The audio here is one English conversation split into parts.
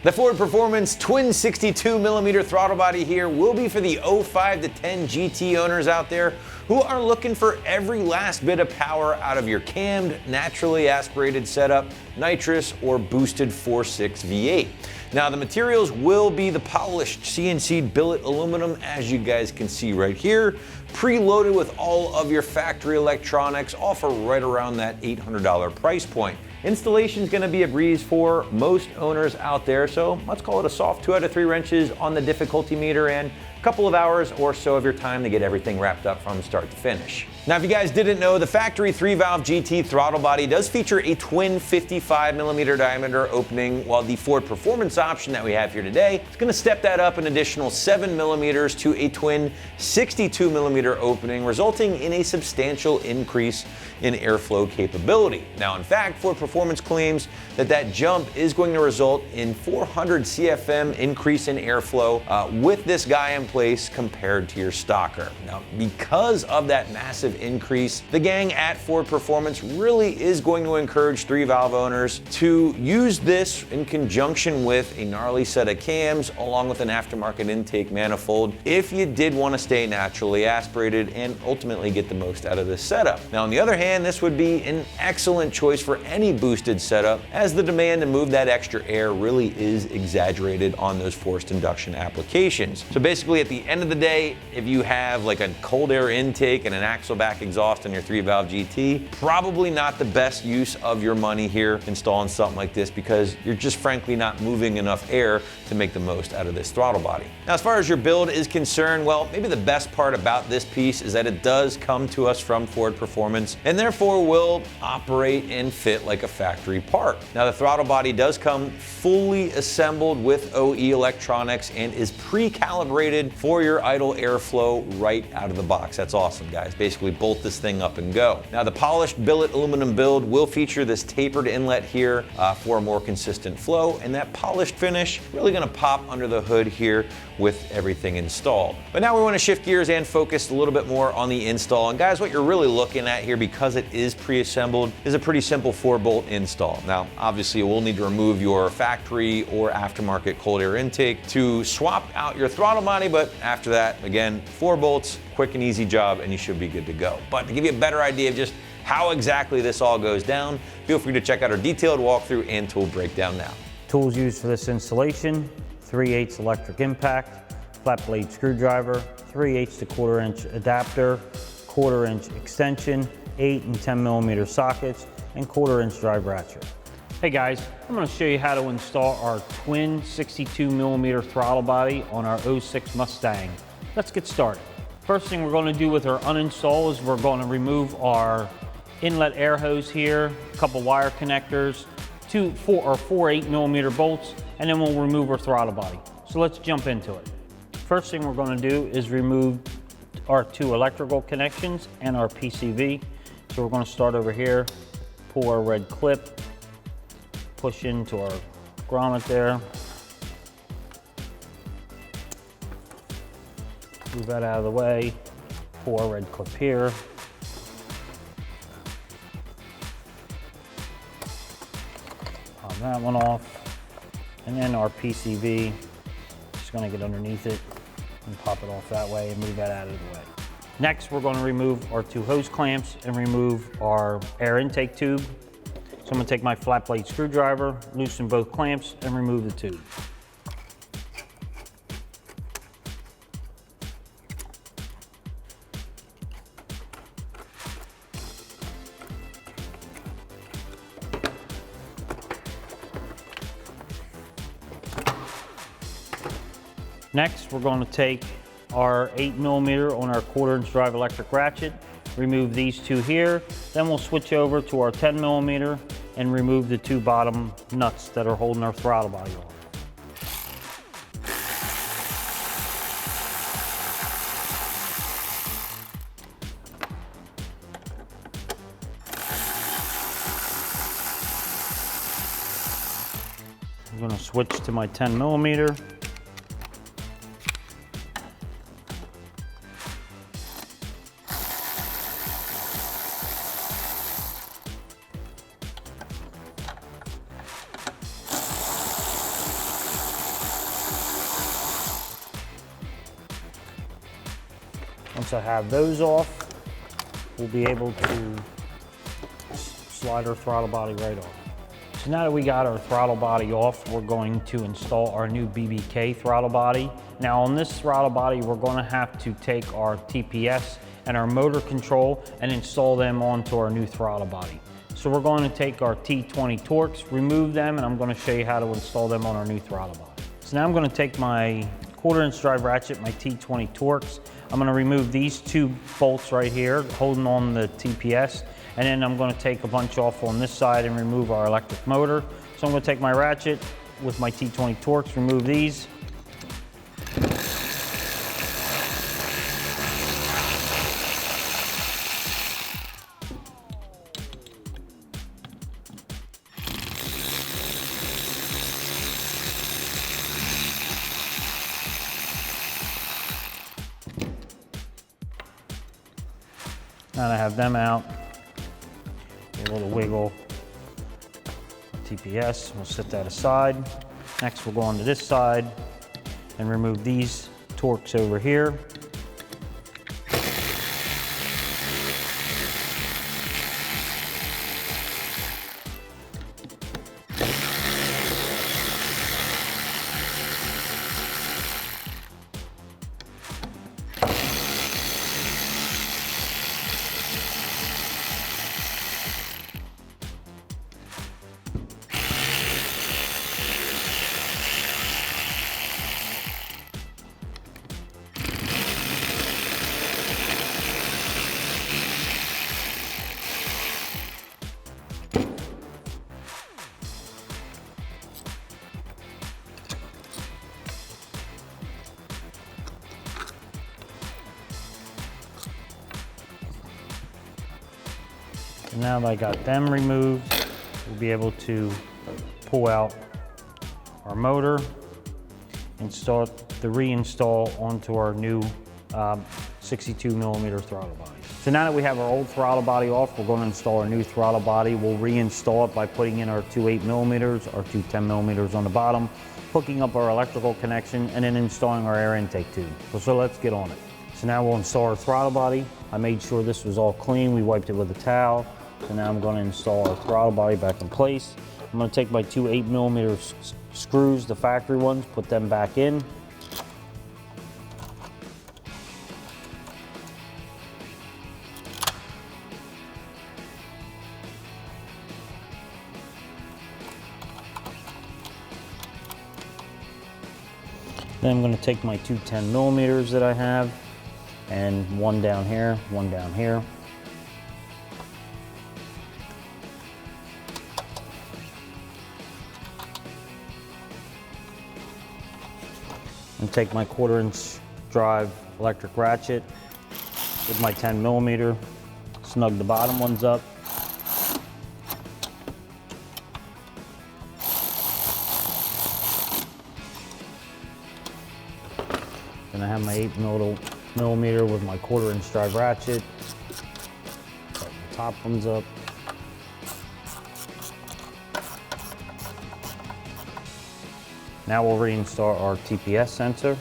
The Ford Performance twin 62mm throttle body here will be for the 05 to 10 GT owners out there who are looking for every last bit of power out of your cammed, naturally aspirated setup, nitrous, or boosted 4.6 V8. Now the materials will be the polished CNC billet aluminum, as you guys can see right here, preloaded with all of your factory electronics, all for right around that $800 price point. Installation is going to be a breeze for most owners out there, so let's call it a soft 2 out of 3 wrenches on the difficulty meter and a couple of hours or so of your time to get everything wrapped up from start to finish. Now, if you guys didn't know, the factory 3-valve GT throttle body does feature a twin 55mm diameter opening, while the Ford Performance option that we have here today is going to step that up an additional 7mm to a twin 62mm opening, resulting in a substantial increase in airflow capability. Now, in fact, Ford Performance claims that that jump is going to result in 400 CFM increase in airflow with this guy in place compared to your stocker. Now, because of that massive increase, the gang at Ford Performance really is going to encourage 3-valve owners to use this in conjunction with a gnarly set of cams along with an aftermarket intake manifold if you did want to stay naturally aspirated and ultimately get the most out of this setup. Now, on the other hand, this would be an excellent choice for any boosted setup, as the demand to move that extra air really is exaggerated on those forced induction applications. So basically, at the end of the day, if you have like a cold air intake and an axle back exhaust on your 3-valve GT, probably not the best use of your money here installing something like this, because you're just frankly not moving enough air to make the most out of this throttle body. Now, as far as your build is concerned, well, maybe the best part about this piece is that it does come to us from Ford Performance and therefore will operate and fit like a factory part. Now, the throttle body does come fully assembled with OE electronics and is pre-calibrated for your idle airflow right out of the box. That's awesome, guys. Basically bolt this thing up and go. Now, the polished billet aluminum build will feature this tapered inlet here for a more consistent flow, and that polished finish really gonna pop under the hood here with everything installed. But now we want to shift gears and focus a little bit more on the install. And guys, what you're really looking at here, because it is pre-assembled, is a pretty simple 4-bolt install. Now, obviously, you will need to remove your factory or aftermarket cold air intake to swap out your throttle body, but after that, again, 4 bolts, quick and easy job, and you should be good to go. But to give you a better idea of just how exactly this all goes down, feel free to check out our detailed walkthrough and tool breakdown now. Tools used for this installation: 3/8 electric impact, flat blade screwdriver, 3/8 to 1/4 inch adapter, 1/4 inch extension, 8 and 10mm sockets, and 1/4 inch drive ratchet. Hey guys, I'm going to show you how to install our twin 62mm throttle body on our 06 Mustang. Let's get started. First thing we're going to do with our uninstall is we're going to remove our inlet air hose here, a couple wire connectors, 4 8mm bolts, and then we'll remove our throttle body. So let's jump into it. First thing we're going to do is remove our 2 electrical connections and our PCV. So we're going to start over here, pull our red clip, push into our grommet there, move that out of the way, pull our red clip here, pop that one off, and then our PCV, just going to get underneath it and pop it off that way and move that out of the way. Next, we're going to remove our 2 hose clamps and remove our air intake tube. So I'm going to take my flat blade screwdriver, loosen both clamps, and remove the tube. Next, we're going to take our 8mm on our 1/4 inch drive electric ratchet, remove these 2 here, then we'll switch over to our 10mm and remove the 2 bottom nuts that are holding our throttle body on. I'm going to switch to my 10mm. Once I have those off, we'll be able to slide our throttle body right off. So now that we got our throttle body off, we're going to install our new BBK throttle body. Now on this throttle body, we're going to have to take our TPS and our motor control and install them onto our new throttle body. So we're going to take our T20 Torx, remove them, and I'm going to show you how to install them on our new throttle body. So now I'm going to take my 1/4" drive ratchet, my T20 Torx. I'm going to remove these two bolts right here, holding on the TPS, and then I'm going to take a bunch off on this side and remove our electric motor. So I'm going to take my ratchet with my T20 Torx, remove these. Now that I have them out, a little wiggle, TPS, we'll set that aside. Next we'll go on to this side and remove these Torx over here. And now that I got them removed, we'll be able to pull out our motor and start the reinstall onto our new 62mm throttle body. So now that we have our old throttle body off, we're going to install our new throttle body. We'll reinstall it by putting in our two 8mm, our two 10mm on the bottom, hooking up our electrical connection, and then installing our air intake tube. So let's get on it. So now we'll install our throttle body. I made sure this was all clean. We wiped it with a towel. So now I'm going to install our throttle body back in place. I'm going to take my two 8mm screws, the factory ones, put them back in. Then I'm going to take my two 10mm that I have, and one down here, one down here. And take my 1/4" drive electric ratchet with my 10mm, snug the bottom ones up. Then I have my 8mm with my 1/4" drive ratchet. Tighten the top ones up. Now we'll reinstall our TPS sensor,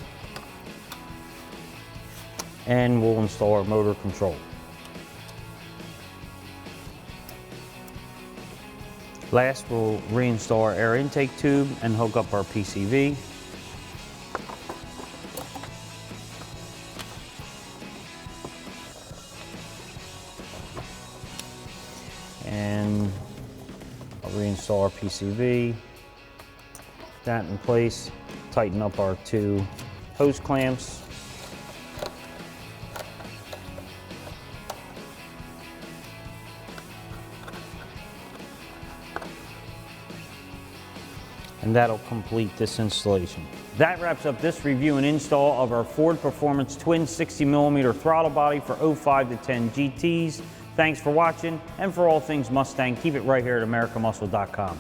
and we'll install our motor control. Last, we'll reinstall our air intake tube and hook up our PCV. And I'll reinstall our PCV. That in place, tighten up our two hose clamps. And that'll complete this installation. That wraps up this review and install of our Ford Performance twin 60mm throttle body for 05 to 10 GTs. Thanks for watching, and for all things Mustang, keep it right here at AmericaMuscle.com.